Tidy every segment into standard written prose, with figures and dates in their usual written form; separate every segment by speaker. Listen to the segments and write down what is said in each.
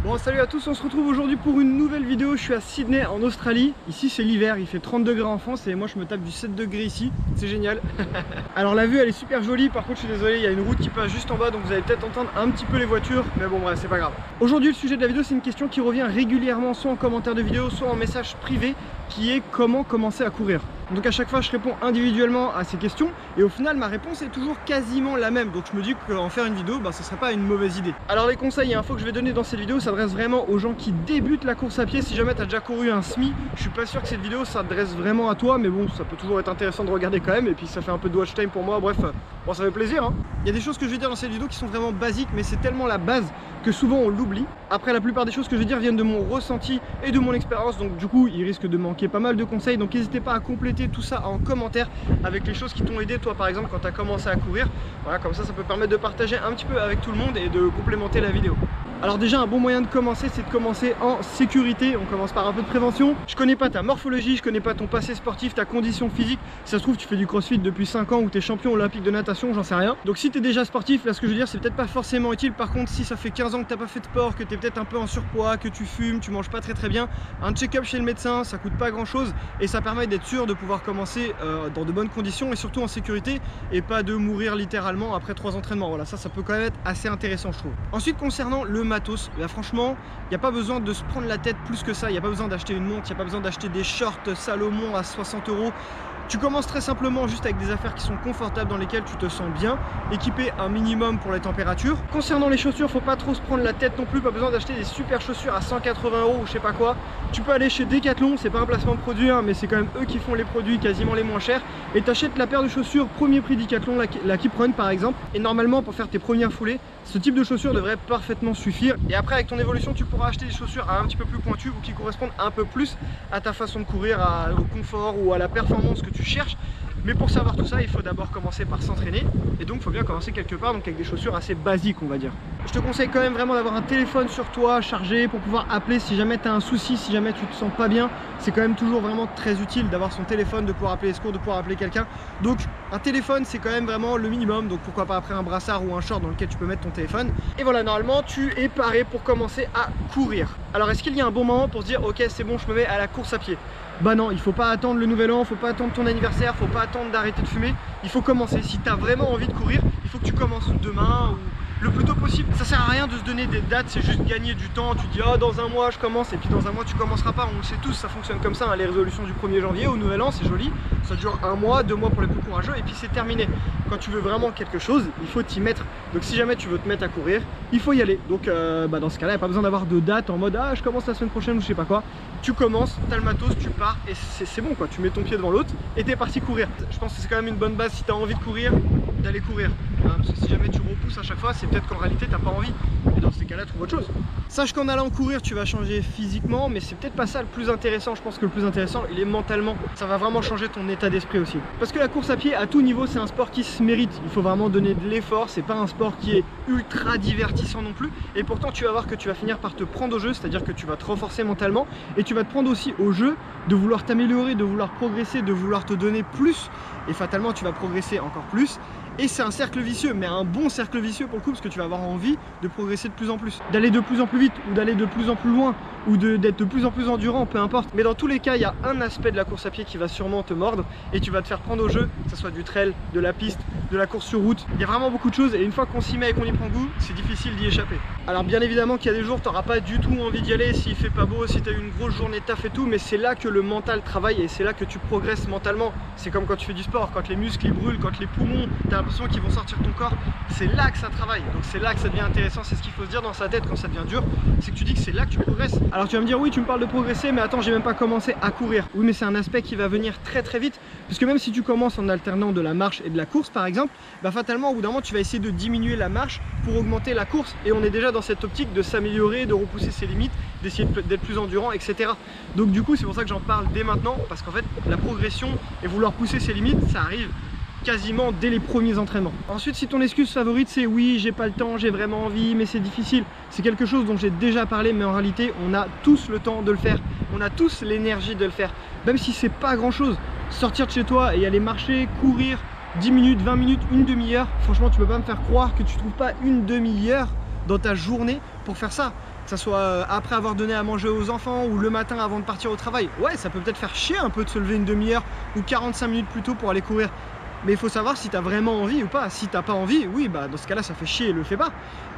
Speaker 1: Bon, salut à tous, on se retrouve aujourd'hui pour une nouvelle vidéo. Je suis à Sydney en Australie. Ici c'est l'hiver, il fait 30 degrés en France et moi je me tape du 7 degrés ici. C'est génial. Alors la vue elle est super jolie, par contre je suis désolé, il y a une route qui passe juste en bas, donc vous allez peut-être entendre un petit peu les voitures, mais bon bref, c'est pas grave. Aujourd'hui le sujet de la vidéo, c'est une question qui revient régulièrement, soit en commentaire de vidéo, soit en message privé, qui est comment commencer à courir. Donc à chaque fois je réponds individuellement à ces questions et au final ma réponse est toujours quasiment la même. Donc je me dis qu'en faire une vidéo, ce serait pas une mauvaise idée. Alors les conseils et infos que je vais donner dans cette vidéo s'adressent vraiment aux gens qui débutent la course à pied. Si jamais tu as déjà couru un semi, je suis pas sûr que cette vidéo s'adresse vraiment à toi, mais bon, ça peut toujours être intéressant de regarder quand même, et puis ça fait un peu de watch time pour moi. Bref, bon, ça fait plaisir, hein. Il y a des choses que je vais dire dans cette vidéo qui sont vraiment basiques, mais c'est tellement la base que souvent on l'oublie. Après, la plupart des choses que je vais dire viennent de mon ressenti et de mon expérience, donc du coup il risque de manquer pas mal de conseils, donc n'hésitez pas à compléter tout ça en commentaire avec les choses qui t'ont aidé toi par exemple quand tu as commencé à courir. Voilà, comme ça peut permettre de partager un petit peu avec tout le monde et de complémenter la vidéo. Alors déjà, un bon moyen de commencer, c'est de commencer en sécurité. On commence par un peu de prévention. Je connais pas ta morphologie, je connais pas ton passé sportif, ta condition physique. Si ça se trouve tu fais du crossfit depuis 5 ans ou tu es champion olympique de natation, j'en sais rien. Donc si tu es déjà sportif, là ce que je veux dire c'est peut-être pas forcément utile. Par contre, si ça fait 15 ans que tu n'as pas fait de sport, que tu es peut-être un peu en surpoids, que tu fumes, tu manges pas très bien, un check-up chez le médecin, ça coûte pas grand chose et ça permet d'être sûr de pouvoir commencer dans de bonnes conditions et surtout en sécurité, et pas de mourir littéralement après 3 entraînements. Voilà, ça peut quand même être assez intéressant je trouve. Ensuite, concernant le matos, là, franchement, il n'y a pas besoin de se prendre la tête plus que ça. Il n'y a pas besoin d'acheter une montre, il n'y a pas besoin d'acheter des shorts Salomon à 60 €. Tu commences très simplement juste avec des affaires qui sont confortables, dans lesquelles tu te sens bien, équipé un minimum pour les températures. Concernant les chaussures, faut pas trop se prendre la tête non plus, pas besoin d'acheter des super chaussures à 180 € ou je sais pas quoi. Tu peux aller chez Decathlon, c'est pas un placement de produit, hein, mais c'est quand même eux qui font les produits quasiment les moins chers. Et t'achètes la paire de chaussures premier prix Decathlon, la Keep Run par exemple. Et normalement, pour faire tes premières foulées, ce type de chaussures devrait parfaitement suffire. Et après, avec ton évolution, tu pourras acheter des chaussures un petit peu plus pointues ou qui correspondent un peu plus à ta façon de courir, au confort ou à la performance que tu cherches. Mais pour savoir tout ça, il faut d'abord commencer par s'entraîner, et donc il faut bien commencer quelque part, donc avec des chaussures assez basiques on va dire. Je te conseille quand même vraiment d'avoir un téléphone sur toi chargé pour pouvoir appeler si jamais tu as un souci, si jamais tu te sens pas bien. C'est quand même toujours vraiment très utile d'avoir son téléphone, de pouvoir appeler les secours, de pouvoir appeler quelqu'un. Donc un téléphone c'est quand même vraiment le minimum, donc pourquoi pas après un brassard ou un short dans lequel tu peux mettre ton téléphone. Et voilà, normalement tu es paré pour commencer à courir. Alors est-ce qu'il y a un bon moment pour se dire ok c'est bon, je me mets à la course à pied? Bah non, il faut pas attendre le nouvel an, faut pas attendre ton anniversaire, faut pas attendre d'arrêter de fumer. Il faut commencer. Si tu as vraiment envie de courir, il faut que tu commences demain ou le plus tôt possible. Ça sert à rien de se donner des dates, c'est juste gagner du temps. Tu dis oh dans un mois je commence, et puis dans un mois tu commenceras pas. On le sait tous, ça fonctionne comme ça, hein. Les résolutions du 1er janvier au nouvel an c'est joli, ça dure 1 mois, 2 mois pour les plus courageux et puis c'est terminé. Quand tu veux vraiment quelque chose, il faut t'y mettre. Donc si jamais tu veux te mettre à courir, il faut y aller. Donc dans ce cas là, il n'y a pas besoin d'avoir de date en mode ah je commence la semaine prochaine ou je sais pas quoi. Tu commences, t'as le matos, tu pars et c'est bon quoi, tu mets ton pied devant l'autre et t'es parti courir. Je pense que c'est quand même une bonne base si tu as envie de courir, d'aller courir, hein, parce que si jamais tu repousses à chaque fois, c'est peut-être qu'en réalité t'as pas envie, et dans ces cas-là trouve autre chose. Sache qu'en allant courir tu vas changer physiquement, mais c'est peut-être pas ça le plus intéressant. Je pense que le plus intéressant il est mentalement, ça va vraiment changer ton état d'esprit aussi, parce que la course à pied à tout niveau c'est un sport qui se mérite. Il faut vraiment donner de l'effort, c'est pas un sport qui est ultra divertissant non plus, et pourtant tu vas voir que tu vas finir par te prendre au jeu, c'est à dire que tu vas te renforcer mentalement et tu vas te prendre aussi au jeu de vouloir t'améliorer, de vouloir progresser, de vouloir te donner plus, et fatalement tu vas progresser encore plus. Et c'est un cercle vicieux, mais un bon cercle vicieux pour le coup, parce que tu vas avoir envie de progresser de plus en plus, d'aller de plus en plus vite, ou d'aller de plus en plus loin, ou d'être de plus en plus endurant, peu importe. Mais dans tous les cas, il y a un aspect de la course à pied qui va sûrement te mordre, et tu vas te faire prendre au jeu, que ce soit du trail, de la piste, de la course sur route. Il y a vraiment beaucoup de choses, et une fois qu'on s'y met et qu'on y prend goût, c'est difficile d'y échapper. Alors bien évidemment qu'il y a des jours, tu n'auras pas du tout envie d'y aller, s'il fait pas beau, si tu as eu une grosse journée de taf et tout, mais c'est là que le mental travaille, et c'est là que tu progresses mentalement. C'est comme quand tu fais du sport, quand les muscles ils brûlent, quand les poumons, tu as l'impression qu'ils vont sortir ton corps, c'est là que ça travaille. Donc c'est là que ça devient intéressant, c'est ce qu'il faut se dire dans sa tête quand ça devient dur, c'est que tu dis que c'est là que tu progresses. Alors tu vas me dire oui tu me parles de progresser, mais attends j'ai même pas commencé à courir. Oui mais c'est un aspect qui va venir très vite, puisque même si tu commences en alternant de la marche et de la course par exemple, bah fatalement au bout d'un moment tu vas essayer de diminuer la marche pour augmenter la course, et on est déjà dans cette optique de s'améliorer, de repousser ses limites, d'essayer d'être plus endurant, etc. Donc du coup c'est pour ça que j'en parle dès maintenant, parce qu'en fait la progression et vouloir pousser ses limites ça arrive quasiment dès les premiers entraînements. Ensuite, si ton excuse favorite c'est oui j'ai pas le temps, j'ai vraiment envie mais c'est difficile, c'est quelque chose dont j'ai déjà parlé, mais en réalité on a tous le temps de le faire, on a tous l'énergie de le faire, même si c'est pas grand chose. Sortir de chez toi et aller marcher, courir 10 minutes, 20 minutes, une demi-heure, franchement tu peux pas me faire croire que tu trouves pas une demi-heure dans ta journée pour faire ça. que ça soit après avoir donné à manger aux enfants ou le matin avant de partir au travail. Ouais, ça peut peut-être faire chier un peu de se lever une demi-heure ou 45 minutes plus tôt pour aller courir. Mais il faut savoir si tu as vraiment envie ou pas. Si t'as pas envie, oui, bah dans ce cas-là, ça fait chier, le fais pas.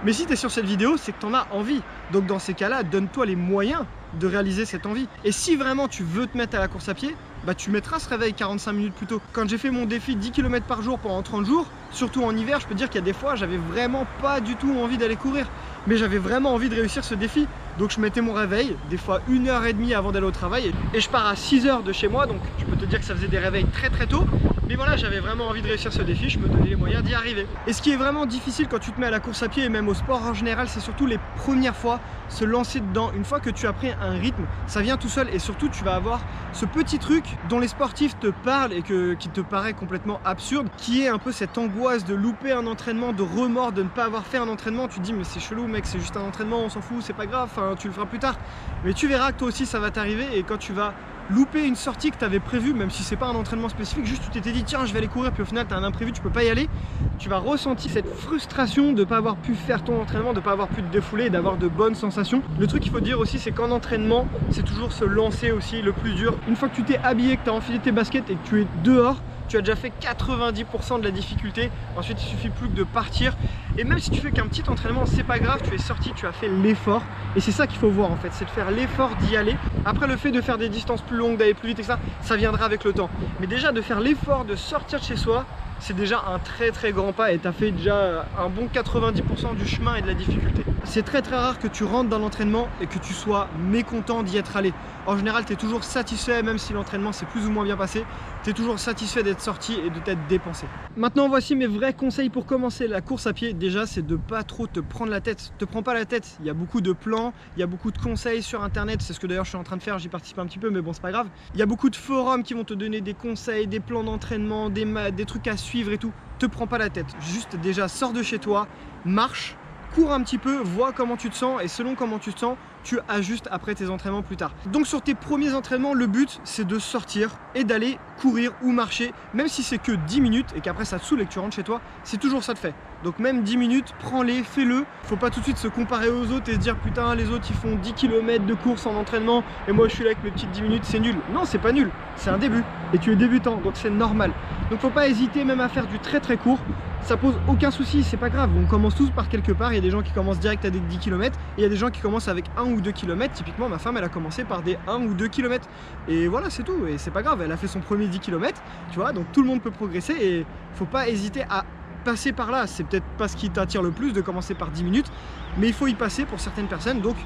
Speaker 1: Mais si tu es sur cette vidéo, c'est que tu en as envie. Donc dans ces cas-là, donne-toi les moyens de réaliser cette envie. Et si vraiment tu veux te mettre à la course à pied, bah tu mettras ce réveil 45 minutes plus tôt. Quand j'ai fait mon défi 10 km par jour pendant 30 jours, surtout en hiver, je peux dire qu'il y a des fois, j'avais vraiment pas du tout envie d'aller courir. Mais j'avais vraiment envie de réussir ce défi. Donc je mettais mon réveil, des fois 1h30 avant d'aller au travail. Et je pars à 6h de chez moi, donc je peux te dire que ça faisait des réveils très tôt. Mais voilà, j'avais vraiment envie de réussir ce défi, je me donnais les moyens d'y arriver. Et ce qui est vraiment difficile quand tu te mets à la course à pied et même au sport en général, c'est surtout les premières fois, se lancer dedans. Une fois que tu as pris un rythme, ça vient tout seul et surtout tu vas avoir ce petit truc dont les sportifs te parlent et qui te paraît complètement absurde, qui est un peu cette angoisse de louper un entraînement, de remords de ne pas avoir fait un entraînement. Tu te dis mais c'est chelou mec, c'est juste un entraînement, on s'en fout, c'est pas grave, enfin, tu le feras plus tard. Mais tu verras que toi aussi ça va t'arriver et quand tu vas louper une sortie que tu avais prévue, même si c'est pas un entraînement spécifique, juste tu t'étais dit tiens je vais aller courir puis au final tu as un imprévu, tu peux pas y aller, tu vas ressentir cette frustration de pas avoir pu faire ton entraînement, de pas avoir pu te défouler et d'avoir de bonnes sensations. Le truc qu'il faut dire aussi c'est qu'en entraînement c'est toujours se lancer aussi le plus dur. Une fois que tu t'es habillé, que tu as enfilé tes baskets et que tu es dehors, tu as déjà fait 90% de la difficulté. Ensuite il suffit plus que de partir. Et même si tu fais qu'un petit entraînement, c'est pas grave, tu es sorti, tu as fait l'effort. Et c'est ça qu'il faut voir en fait, c'est de faire l'effort d'y aller. Après le fait de faire des distances plus longues, d'aller plus vite et ça viendra avec le temps. Mais déjà de faire l'effort de sortir de chez soi, c'est déjà un très grand pas et tu as fait déjà un bon 90% du chemin et de la difficulté. C'est très rare que tu rentres dans l'entraînement et que tu sois mécontent d'y être allé. En général, tu es toujours satisfait, même si l'entraînement s'est plus ou moins bien passé, tu es toujours satisfait d'être sorti et de t'être dépensé. Maintenant, voici mes vrais conseils pour commencer la course à pied. Déjà, c'est de pas trop te prendre la tête. Te prends pas la tête, il y a beaucoup de plans, il y a beaucoup de conseils sur internet, c'est ce que d'ailleurs je suis en train de faire, j'y participe un petit peu, mais bon, c'est pas grave. Il y a beaucoup de forums qui vont te donner des conseils, des plans d'entraînement, des trucs à suivre et tout. Te prends pas la tête, juste déjà sors de chez toi, marche, cours un petit peu, vois comment tu te sens et selon comment tu te sens, tu ajustes après tes entraînements plus tard. Donc sur tes premiers entraînements, le but c'est de sortir et d'aller courir ou marcher, même si c'est que 10 minutes et qu'après ça te saoule et que tu rentres chez toi, c'est toujours ça de fait. Donc même 10 minutes, prends-les, fais-le. Faut pas tout de suite se comparer aux autres et se dire putain les autres ils font 10 km de course en entraînement et moi je suis là avec mes petites 10 minutes, c'est nul. Non, c'est pas nul, c'est un début et tu es débutant donc c'est normal. Donc faut pas hésiter même à faire du très court. Ça pose aucun souci, c'est pas grave, on commence tous par quelque part, il y a des gens qui commencent direct à des 10 km et il y a des gens qui commencent avec 1 ou 2 km, typiquement ma femme elle a commencé par des 1 ou 2 km et voilà c'est tout, et c'est pas grave, elle a fait son premier 10 km, tu vois, donc tout le monde peut progresser et faut pas hésiter à passer par là, c'est peut-être pas ce qui t'attire le plus de commencer par 10 minutes, mais il faut y passer pour certaines personnes, donc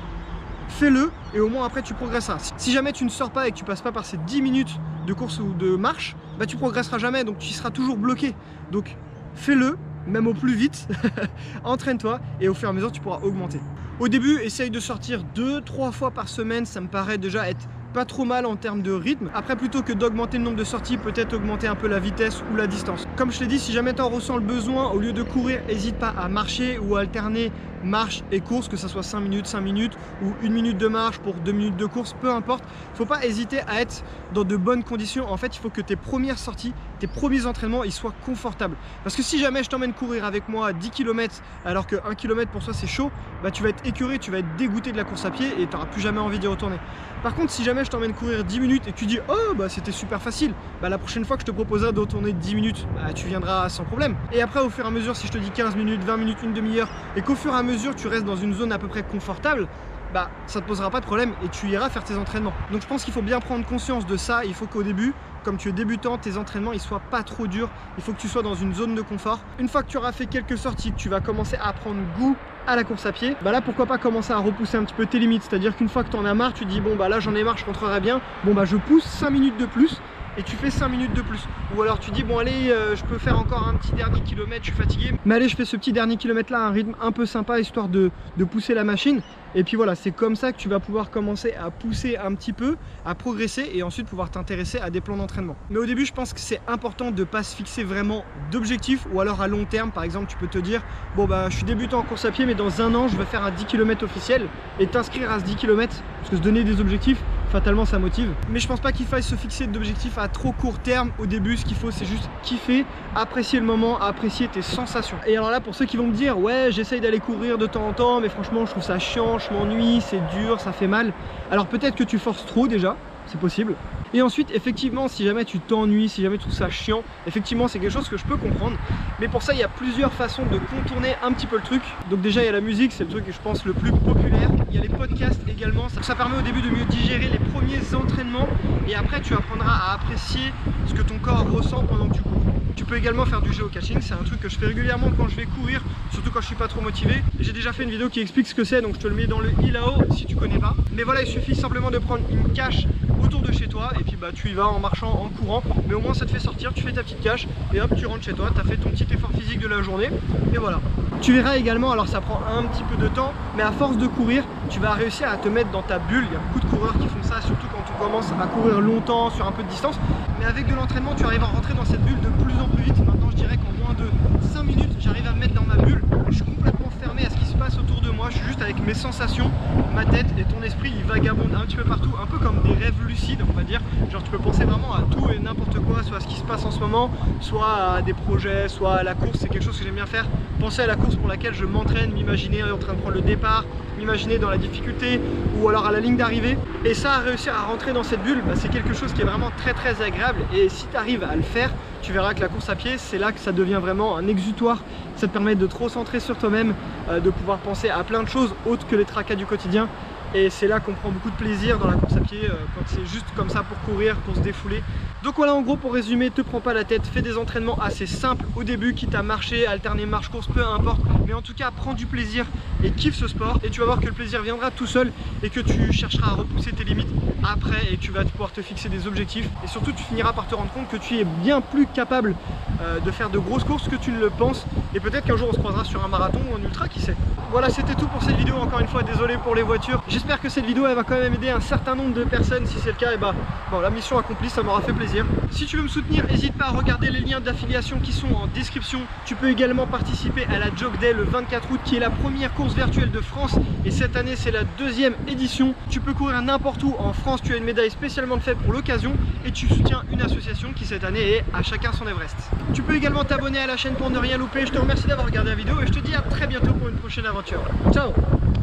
Speaker 1: fais-le et au moins après tu progresseras. Si jamais tu ne sors pas et que tu passes pas par ces 10 minutes de course ou de marche, bah tu progresseras jamais, donc tu seras toujours bloqué, donc fais-le, même au plus vite, entraîne-toi et au fur et à mesure tu pourras augmenter. Au début, essaye de sortir 2-3 fois par semaine, ça me paraît déjà être pas trop mal en termes de rythme. Après, plutôt que d'augmenter le nombre de sorties, peut-être augmenter un peu la vitesse ou la distance. Comme je l'ai dit, si jamais tu en ressens le besoin, au lieu de courir, n'hésite pas à marcher ou à alterner marche et course, que ça soit 5 minutes ou 1 minute de marche pour 2 minutes de course, peu importe. Faut pas hésiter à être dans de bonnes conditions. En fait, il faut que tes premières sorties, tes premiers entraînements, ils soient confortables. Parce que si jamais je t'emmène courir avec moi à 10 km alors que 1 km pour toi c'est chaud, bah tu vas être écœuré, tu vas être dégoûté de la course à pied et tu n'auras plus jamais envie d'y retourner. Par contre, si jamais je t'emmène courir 10 minutes et que tu dis oh bah c'était super facile, bah la prochaine fois que je te proposerai de retourner 10 minutes, bah tu viendras sans problème. Et après au fur et à mesure, si je te dis 15 minutes, 20 minutes, une demi-heure et qu'au fur et à mesure tu restes dans une zone à peu près confortable, bah ça te posera pas de problème et tu iras faire tes entraînements. Donc je pense qu'il faut bien prendre conscience de ça. Il faut qu'au début, comme tu es débutant, tes entraînements ils soient pas trop durs. Il faut que tu sois dans une zone de confort. Une fois que tu auras fait quelques sorties, que tu vas commencer à prendre goût à la course à pied, bah là pourquoi pas commencer à repousser un petit peu tes limites. C'est à dire qu'une fois que tu en as marre, tu te dis bon bah là j'en ai marre, je rentrerai bien, bon bah je pousse 5 minutes de plus et tu fais 5 minutes de plus. Ou alors tu dis bon allez je peux faire encore un petit dernier kilomètre, je suis fatigué, mais allez je fais ce petit dernier kilomètre là à un rythme un peu sympa histoire de pousser la machine. Et puis voilà, c'est comme ça que tu vas pouvoir commencer à pousser un petit peu, à progresser et ensuite pouvoir t'intéresser à des plans d'entraînement. Mais au début, je pense que c'est important de ne pas se fixer vraiment d'objectifs ou alors à long terme. Par exemple, tu peux te dire, bon bah je suis débutant en course à pied mais dans un an, je vais faire un 10 km officiel et t'inscrire à ce 10 km. Parce que se donner des objectifs, fatalement ça motive. Mais je pense pas qu'il faille se fixer d'objectifs à trop court terme au début. Ce qu'il faut, c'est juste kiffer, apprécier le moment, apprécier tes sensations. Et alors là, pour ceux qui vont me dire ouais, j'essaye d'aller courir de temps en temps, mais franchement je trouve ça chiant, je m'ennuie, c'est dur, ça fait mal. Alors peut-être que tu forces trop déjà, c'est possible. Et ensuite, effectivement, si jamais tu t'ennuies, si jamais tu trouves ça chiant, effectivement, c'est quelque chose que je peux comprendre. Mais pour ça, il y a plusieurs façons de contourner un petit peu le truc. Donc déjà, il y a la musique, c'est le truc que je pense le plus populaire. Il y a les podcasts également. Ça permet au début de mieux digérer les premiers entraînements. Et après, tu apprendras à apprécier ce que ton corps ressent pendant que tu cours. Tu peux également faire du géocaching, c'est un truc que je fais régulièrement quand je vais courir, surtout quand je suis pas trop motivé. J'ai déjà fait une vidéo qui explique ce que c'est, donc je te le mets dans le i là-haut si tu connais pas. Mais voilà, il suffit simplement de prendre une cache autour de chez toi et puis bah tu y vas en marchant, en courant, mais au moins ça te fait sortir, tu fais ta petite cache et hop tu rentres chez toi, tu as fait ton petit effort physique de la journée et voilà. Tu verras également, alors ça prend un petit peu de temps, mais à force de courir, tu vas réussir à te mettre dans ta bulle. Il y a beaucoup de coureurs qui font ça, surtout quand on commence à courir longtemps sur un peu de distance, mais avec de l'entraînement tu arrives à rentrer dans cette bulle de plus en plus vite. Maintenant je dirais qu'en moins de 5 minutes j'arrive à me mettre dans ma bulle, je suis complètement fermé à ce qui se passe autour de moi, je suis juste avec mes sensations, ma tête et ton esprit il vagabonde un petit peu partout, un peu comme des rêves lucides on va dire, genre tu peux penser vraiment à tout et n'importe quoi, soit à ce qui se passe en ce moment, soit à des projets, soit à la course, c'est quelque chose que j'aime bien faire, penser à la course pour laquelle je m'entraîne, m'imaginer en train de prendre le départ, m'imaginer dans la difficulté ou alors à la ligne d'arrivée, et ça, réussir à rentrer dans cette bulle, bah, c'est quelque chose qui est vraiment très agréable, et si tu arrives à le faire, tu verras que la course à pied, c'est là que ça devient vraiment un exutoire, ça te permet de te recentrer sur toi-même, de pouvoir penser à plein de choses autres que les tracas du quotidien. Et c'est là qu'on prend beaucoup de plaisir dans la course à pied, quand c'est juste comme ça pour courir, pour se défouler. Donc voilà, en gros, pour résumer, te prends pas la tête, fais des entraînements assez simples au début, quitte à marcher, alterner marche-course, peu importe, mais en tout cas prends du plaisir et kiffe ce sport, et tu vas voir que le plaisir viendra tout seul et que tu chercheras à repousser tes limites après, et tu vas pouvoir te fixer des objectifs, et surtout tu finiras par te rendre compte que tu es bien plus capable de faire de grosses courses que tu ne le penses, et peut-être qu'un jour on se croisera sur un marathon ou un ultra, qui sait. Voilà, c'était tout pour cette vidéo, encore une fois désolé pour les voitures. J'espère que cette vidéo elle va quand même aider un certain nombre de personnes. Si c'est le cas, et bah bon, la mission accomplie, ça m'aura fait plaisir. Si tu veux me soutenir, n'hésite pas à regarder les liens d'affiliation qui sont en description. Tu peux également participer à la Jog Day le 24 août qui est la première course virtuelle de France, et cette année c'est la 2e édition. Tu peux courir n'importe où en France, tu as une médaille spécialement faite pour l'occasion, et tu soutiens une association qui cette année est À Chacun Son Everest. Tu peux également t'abonner à la chaîne pour ne rien louper. Je te remercie d'avoir regardé la vidéo et je te dis à très bientôt pour une prochaine aventure. Ciao.